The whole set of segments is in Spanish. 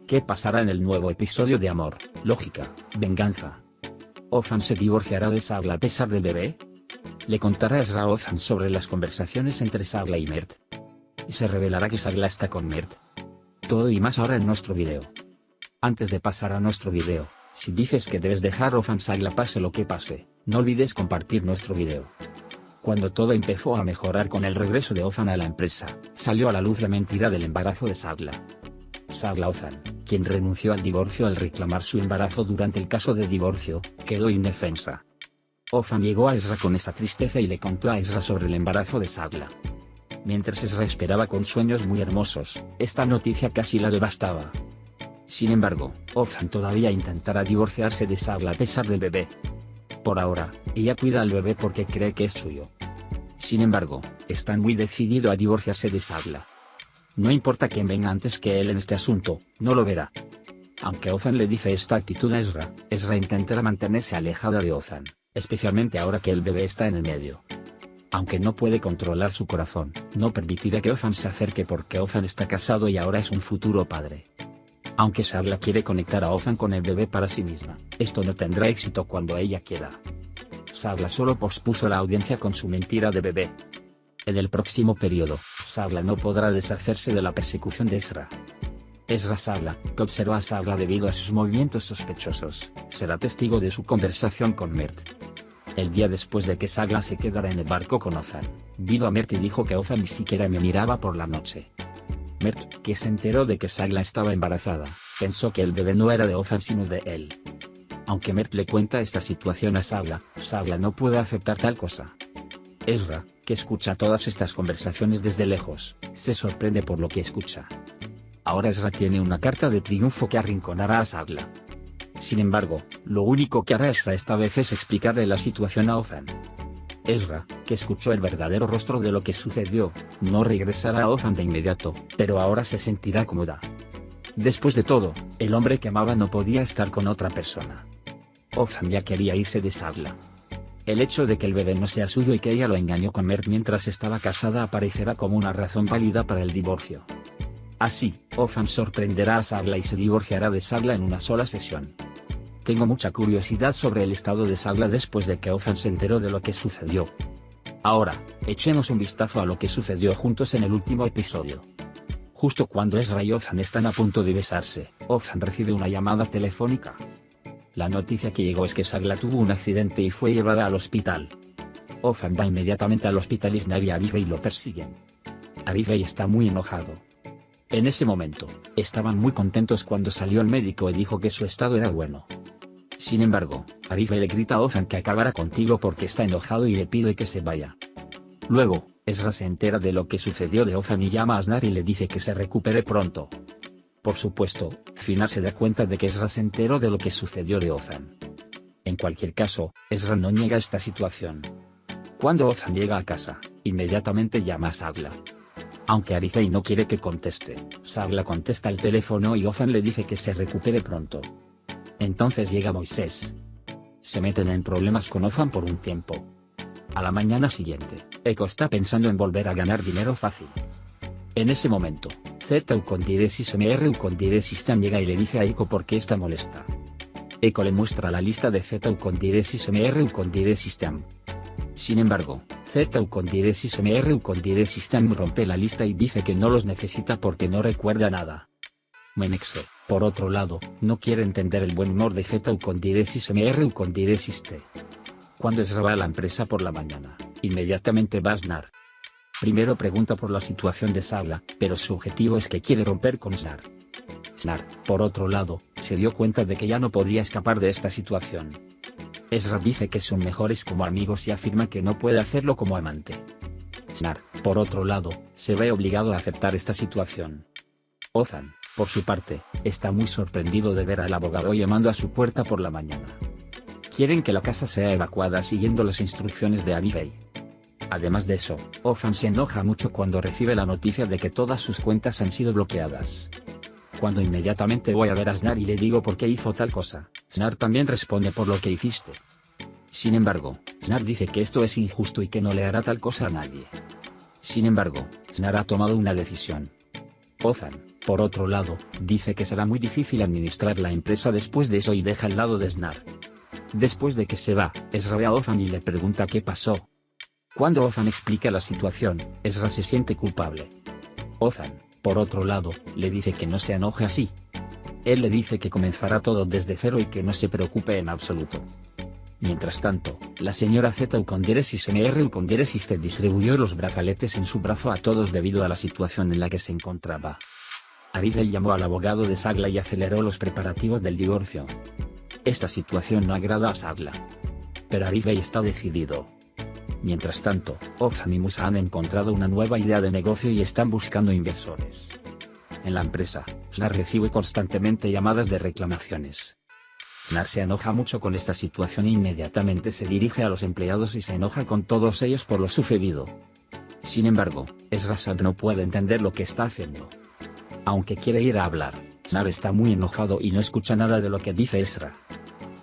¿Qué pasará en el nuevo episodio de Amor, Lógica, Venganza? ¿Ozan se divorciará de Sagla a pesar del bebé? ¿Le contará Ezra a Ozan sobre las conversaciones entre Sagla y Mert? ¿Y se revelará que Sagla está con Mert? Todo y más ahora en nuestro video. Antes de pasar a nuestro video, si dices que debes dejar a Ozan Sagla pase lo que pase, no olvides compartir nuestro video. Cuando todo empezó a mejorar con el regreso de Ozan a la empresa, salió a la luz la mentira del embarazo de Sagla. Sagla Ozan, quien renunció al divorcio al reclamar su embarazo durante el caso de divorcio, quedó indefensa. Ozan llegó a Ezra con esa tristeza y le contó a Ezra sobre el embarazo de Sagla. Mientras Ezra esperaba con sueños muy hermosos, esta noticia casi la devastaba. Sin embargo, Ozan todavía intentará divorciarse de Sagla a pesar del bebé. Por ahora, ella cuida al bebé porque cree que es suyo. Sin embargo, está muy decidido a divorciarse de Sagla. No importa quién venga antes que él en este asunto, no lo verá. Aunque Ozan le dice esta actitud a Ezra, Ezra intentará mantenerse alejada de Ozan, especialmente ahora que el bebé está en el medio. Aunque no puede controlar su corazón, no permitirá que Ozan se acerque porque Ozan está casado y ahora es un futuro padre. Aunque Sagla quiere conectar a Ozan con el bebé para sí misma, esto no tendrá éxito cuando ella quiera. Sagla solo pospuso la audiencia con su mentira de bebé. En el próximo periodo, Sagla no podrá deshacerse de la persecución de Ezra. Ezra Sagla, que observa a Sagla debido a sus movimientos sospechosos, será testigo de su conversación con Mert. El día después de que Sagla se quedara en el barco con Ozan, vino a Mert y dijo que Ozan ni siquiera me miraba por la noche. Mert, que se enteró de que Sagla estaba embarazada, pensó que el bebé no era de Ozan sino de él. Aunque Mert le cuenta esta situación a Sagla, Sagla no puede aceptar tal cosa. Ezra, que escucha todas estas conversaciones desde lejos, se sorprende por lo que escucha. Ahora Ezra tiene una carta de triunfo que arrinconará a Sagla. Sin embargo, lo único que hará Ezra esta vez es explicarle la situación a Ozan. Ezra, que escuchó el verdadero rostro de lo que sucedió, no regresará a Ozan de inmediato, pero ahora se sentirá cómoda. Después de todo, el hombre que amaba no podía estar con otra persona. Ozan ya quería irse de Sagla. El hecho de que el bebé no sea suyo y que ella lo engañó con Mert mientras estaba casada aparecerá como una razón válida para el divorcio. Así, Ozan sorprenderá a Sagla y se divorciará de Sagla en una sola sesión. Tengo mucha curiosidad sobre el estado de Sagla después de que Ozan se enteró de lo que sucedió. Ahora, echemos un vistazo a lo que sucedió juntos en el último episodio. Justo cuando Ezra y Ozan están a punto de besarse, Ozan recibe una llamada telefónica. La noticia que llegó es que Sagla tuvo un accidente y fue llevada al hospital. Ozan va inmediatamente al hospital y Snar y Arivei lo persiguen. Arivei está muy enojado. En ese momento, estaban muy contentos cuando salió el médico y dijo que su estado era bueno. Sin embargo, Arivei le grita a Ozan que acabará contigo porque está enojado y le pide que se vaya. Luego, Ezra se entera de lo que sucedió de Ozan y llama a Snar y le dice que se recupere pronto. Por supuesto, Snar se da cuenta de que Ezra se enteró de lo que sucedió de Ozan. En cualquier caso, Ezra no niega esta situación. Cuando Ozan llega a casa, inmediatamente llama a Sagla. Aunque Arivei no quiere que conteste, Sagla contesta el teléfono y Ozan le dice que se recupere pronto. Entonces llega Moisés. Se meten en problemas con Ozan por un tiempo. A la mañana siguiente, Eiko está pensando en volver a ganar dinero fácil. En ese momento, Z Ukondire System llega y le dice a Eiko por qué está molesta. Eiko le muestra la lista de Z Ukondire System. Sin embargo, Z Ukondire System rompe la lista y dice que no los necesita porque no recuerda nada. Menexo, por otro lado, no quiere entender el buen humor de Z Ukondire System. Cuando Ezra va a la empresa por la mañana, inmediatamente va a Snar. Primero pregunta por la situación de Sagla, pero su objetivo es que quiere romper con Snar. Snar, por otro lado, se dio cuenta de que ya no podía escapar de esta situación. Ezra dice que son mejores como amigos y afirma que no puede hacerlo como amante. Snar, por otro lado, se ve obligado a aceptar esta situación. Ozan, por su parte, está muy sorprendido de ver al abogado llamando a su puerta por la mañana. Quieren que la casa sea evacuada siguiendo las instrucciones de Arivei. Además de eso, Ozan se enoja mucho cuando recibe la noticia de que todas sus cuentas han sido bloqueadas. Cuando inmediatamente voy a ver a Snar y le digo por qué hizo tal cosa, Snar también responde por lo que hiciste. Sin embargo, Snar dice que esto es injusto y que no le hará tal cosa a nadie. Sin embargo, Snar ha tomado una decisión. Ozan, por otro lado, dice que será muy difícil administrar la empresa después de eso y deja al lado de Snar. Después de que se va, Ezra ve a Ofan y le pregunta qué pasó. Cuando Ofan explica la situación, Ezra se siente culpable. Ofan, por otro lado, le dice que no se enoje así. Él le dice que comenzará todo desde cero y que no se preocupe en absoluto. Mientras tanto, la señora Z Ucondiresis Mr Ucondiresis T distribuyó los brazaletes en su brazo a todos debido a la situación en la que se encontraba. Arifei llamó al abogado de Sagla y aceleró los preparativos del divorcio. Esta situación no agrada a Sagla. Pero Arifei está decidido. Mientras tanto, Ofan y Musa han encontrado una nueva idea de negocio y están buscando inversores. En la empresa, Snar recibe constantemente llamadas de reclamaciones. Snar se enoja mucho con esta situación e inmediatamente se dirige a los empleados y se enoja con todos ellos por lo sucedido. Sin embargo, Ezra Sag no puede entender lo que está haciendo. Aunque quiere ir a hablar, Snar está muy enojado y no escucha nada de lo que dice Ezra.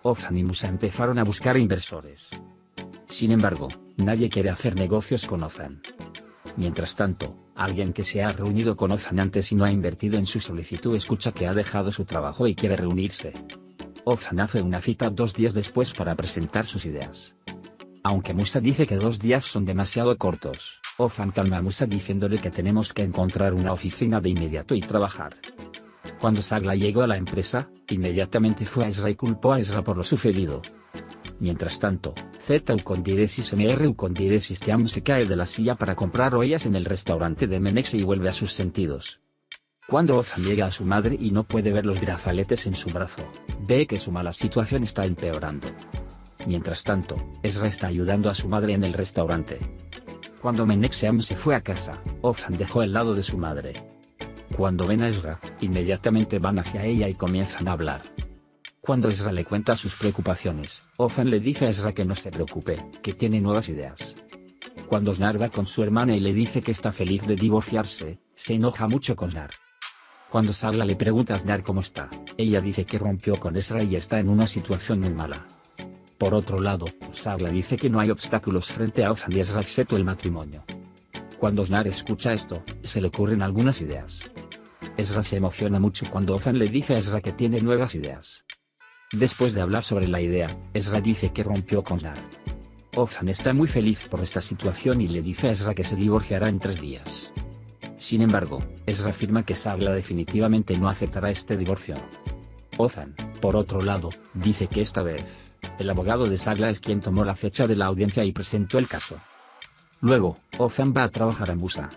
Ofan y Musa empezaron a buscar inversores. Sin embargo, nadie quiere hacer negocios con Ofan. Mientras tanto, alguien que se ha reunido con Ofan antes y no ha invertido en su solicitud escucha que ha dejado su trabajo y quiere reunirse. Ofan hace una cita 2 días después para presentar sus ideas. Aunque Musa dice que 2 días son demasiado cortos, Ofan calma a Musa diciéndole que tenemos que encontrar una oficina de inmediato y trabajar. Cuando Sagla llegó a la empresa, inmediatamente fue a Ezra y culpó a Ezra por lo sucedido. Mientras tanto, Z Ucondiresis Mr Ucondiresis Team se cae de la silla para comprar ollas en el restaurante de Menexe y vuelve a sus sentidos. Cuando Ofan llega a su madre y no puede ver los brazaletes en su brazo, ve que su mala situación está empeorando. Mientras tanto, Ezra está ayudando a su madre en el restaurante. Cuando Menexeam se fue a casa, Ofan dejó el lado de su madre. Cuando ven a Ezra, inmediatamente van hacia ella y comienzan a hablar. Cuando Ezra le cuenta sus preocupaciones, Ofan le dice a Ezra que no se preocupe, que tiene nuevas ideas. Cuando Snar va con su hermana y le dice que está feliz de divorciarse, se enoja mucho con Snar. Cuando Sagla le pregunta a Snar cómo está, ella dice que rompió con Ezra y está en una situación muy mala. Por otro lado, Sagla dice que no hay obstáculos frente a Ofan y Ezra excepto el matrimonio. Cuando Snar escucha esto, se le ocurren algunas ideas. Ezra se emociona mucho cuando Ofan le dice a Ezra que tiene nuevas ideas. Después de hablar sobre la idea, Ezra dice que rompió con Snar. Ofan está muy feliz por esta situación y le dice a Ezra que se divorciará en 3 días. Sin embargo, Ezra afirma que Sagla definitivamente no aceptará este divorcio. Ofan, por otro lado, dice que esta vez, el abogado de Sagla es quien tomó la fecha de la audiencia y presentó el caso. Luego, Ofan va a trabajar en Musa.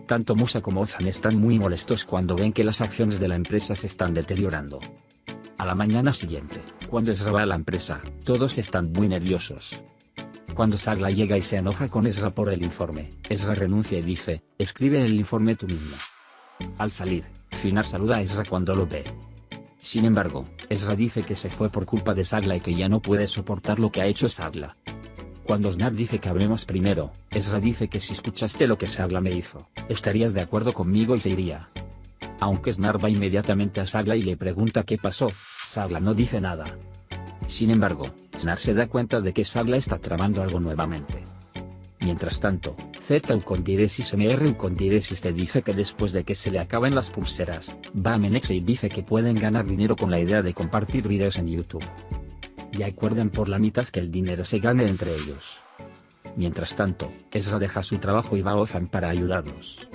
Tanto Musa como Ofan están muy molestos cuando ven que las acciones de la empresa se están deteriorando. A la mañana siguiente, cuando Ezra va a la empresa, todos están muy nerviosos. Cuando Sagla llega y se enoja con Ezra por el informe, Ezra renuncia y dice, escribe el informe tú mismo. Al salir, Finar saluda a Ezra cuando lo ve. Sin embargo, Ezra dice que se fue por culpa de Sagla y que ya no puede soportar lo que ha hecho Sagla. Cuando Snar dice que hablemos primero, Ezra dice que si escuchaste lo que Sagla me hizo, estarías de acuerdo conmigo y se iría. Aunque Snar va inmediatamente a Sagla y le pregunta qué pasó, Sagla no dice nada. Sin embargo, Snar se da cuenta de que Sagla está tramando algo nuevamente. Mientras tanto, Z Ucondiresis Mr Ucondiresis te dice que después de que se le acaben las pulseras, va a Menexe y dice que pueden ganar dinero con la idea de compartir videos en YouTube. Y acuerdan por la mitad que el dinero se gane entre ellos. Mientras tanto, Ezra deja su trabajo y va a Ofan para ayudarlos.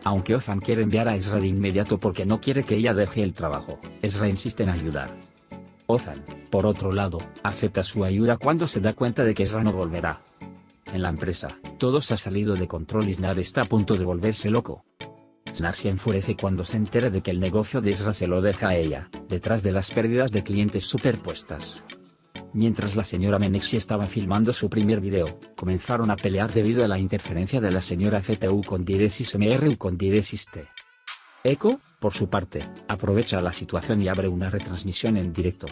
Aunque Ofan quiere enviar a Ezra de inmediato porque no quiere que ella deje el trabajo, Ezra insiste en ayudar. Ofan, por otro lado, acepta su ayuda cuando se da cuenta de que Ezra no volverá. En la empresa, todo se ha salido de control y Snar está a punto de volverse loco. Snar se enfurece cuando se entera de que el negocio de Ezra se lo deja a ella, detrás de las pérdidas de clientes superpuestas. Mientras la señora Menexi estaba filmando su primer video, comenzaron a pelear debido a la interferencia de la señora Z Ucondiresis Mr Ucondiresis T. Echo, por su parte, aprovecha la situación y abre una retransmisión en directo.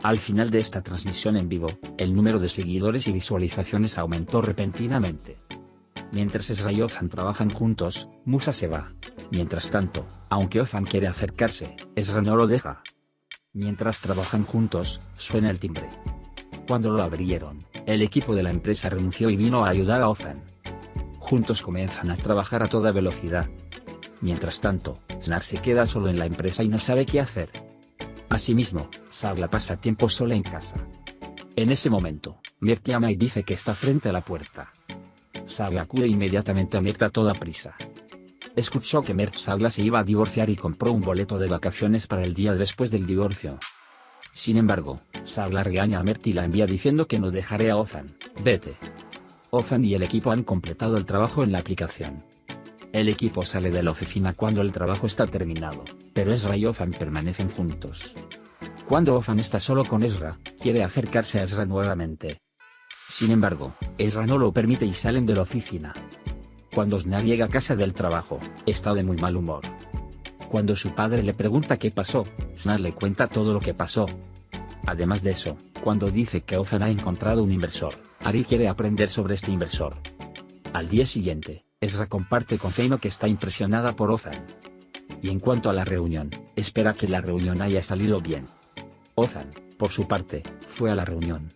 Al final de esta transmisión en vivo, el número de seguidores y visualizaciones aumentó repentinamente. Mientras Ezra y Ofan trabajan juntos, Musa se va. Mientras tanto, aunque Ofan quiere acercarse, Ezra no lo deja. Mientras trabajan juntos, suena el timbre. Cuando lo abrieron, el equipo de la empresa renunció y vino a ayudar a Ofan. Juntos comienzan a trabajar a toda velocidad. Mientras tanto, Snar se queda solo en la empresa y no sabe qué hacer. Asimismo, Sagla pasa tiempo sola en casa. En ese momento, Mert llama y dice que está frente a la puerta. Sagla acude inmediatamente a Mert a toda prisa. Escuchó que Mert Sagla se iba a divorciar y compró un boleto de vacaciones para el día después del divorcio. Sin embargo, Sagla regaña a Mert y la envía diciendo que no dejaré a Ofan, vete. Ofan y el equipo han completado el trabajo en la aplicación. El equipo sale de la oficina cuando el trabajo está terminado, pero Ezra y Ofan permanecen juntos. Cuando Ofan está solo con Ezra, quiere acercarse a Ezra nuevamente. Sin embargo, Ezra no lo permite y salen de la oficina. Cuando Snar llega a casa del trabajo, está de muy mal humor. Cuando su padre le pregunta qué pasó, Snar le cuenta todo lo que pasó. Además de eso, cuando dice que Ofan ha encontrado un inversor, Ari quiere aprender sobre este inversor. Al día siguiente, Ezra comparte con Feino que está impresionada por Ofan. Y en cuanto a la reunión, espera que la reunión haya salido bien. Ofan, por su parte, fue a la reunión.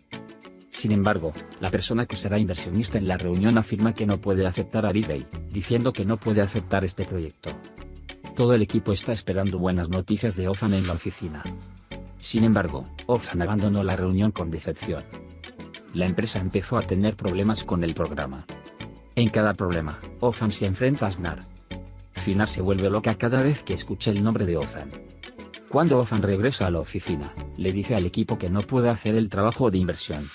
Sin embargo, la persona que será inversionista en la reunión afirma que no puede aceptar a Aribey, diciendo que no puede aceptar este proyecto. Todo el equipo está esperando buenas noticias de Ofan en la oficina. Sin embargo, Ofan abandonó la reunión con decepción. La empresa empezó a tener problemas con el programa. En cada problema, Ofan se enfrenta a Snar. Snar se vuelve loca cada vez que escucha el nombre de Ofan. Cuando Ofan regresa a la oficina, le dice al equipo que no puede hacer el trabajo de inversión.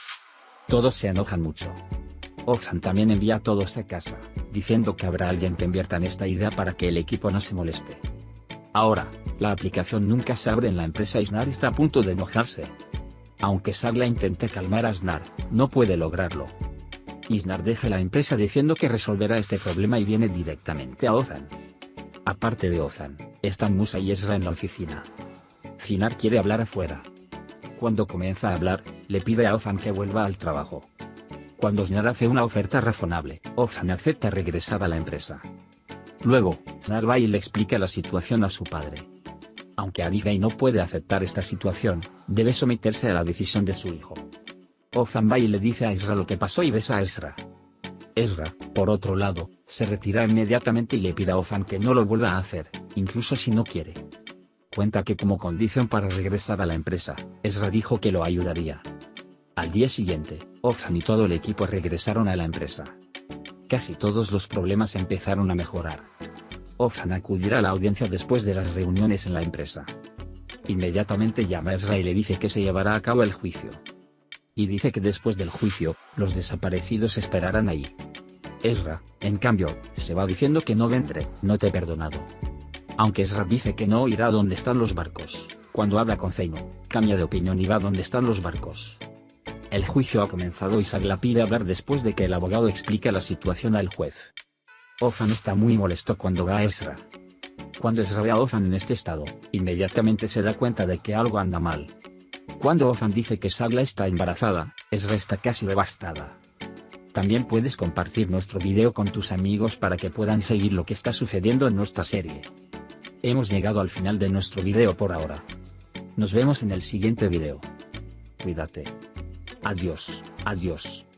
Todos se enojan mucho. Ofan también envía a todos a casa, diciendo que habrá alguien que invierta en esta idea para que el equipo no se moleste. Ahora, la aplicación nunca se abre en la empresa y Snar está a punto de enojarse. Aunque Sagla intente calmar a Snar, no puede lograrlo. Snar deja la empresa diciendo que resolverá este problema y viene directamente a Ofan. Aparte de Ofan, están Musa y Ezra en la oficina. Snar quiere hablar afuera. Cuando comienza a hablar, le pide a Ofan que vuelva al trabajo. Cuando Snar hace una oferta razonable, Ofan acepta regresar a la empresa. Luego, Snar va y le explica la situación a su padre. Aunque Aribey no puede aceptar esta situación, debe someterse a la decisión de su hijo. Ofan va y le dice a Ezra lo que pasó y besa a Ezra. Ezra, por otro lado, se retira inmediatamente y le pide a Ofan que no lo vuelva a hacer, incluso si no quiere. Cuenta que como condición para regresar a la empresa, Ezra dijo que lo ayudaría. Al día siguiente, Ofan y todo el equipo regresaron a la empresa. Casi todos los problemas empezaron a mejorar. Ofan acudirá a la audiencia después de las reuniones en la empresa. Inmediatamente llama a Ezra y le dice que se llevará a cabo el juicio. Y dice que después del juicio, los desaparecidos esperarán ahí. Ezra, en cambio, se va diciendo que no vendré, no te he perdonado. Aunque Ezra dice que no irá donde están los barcos, cuando habla con Feino, cambia de opinión y va donde están los barcos. El juicio ha comenzado y Sagla pide hablar después de que el abogado explique la situación al juez. Ofan está muy molesto cuando va a Ezra. Cuando Ezra ve a Ofan en este estado, inmediatamente se da cuenta de que algo anda mal. Cuando Ofan dice que Sagla está embarazada, Ezra está casi devastada. También puedes compartir nuestro video con tus amigos para que puedan seguir lo que está sucediendo en nuestra serie. Hemos llegado al final de nuestro video por ahora. Nos vemos en el siguiente video. Cuídate. Adiós, adiós.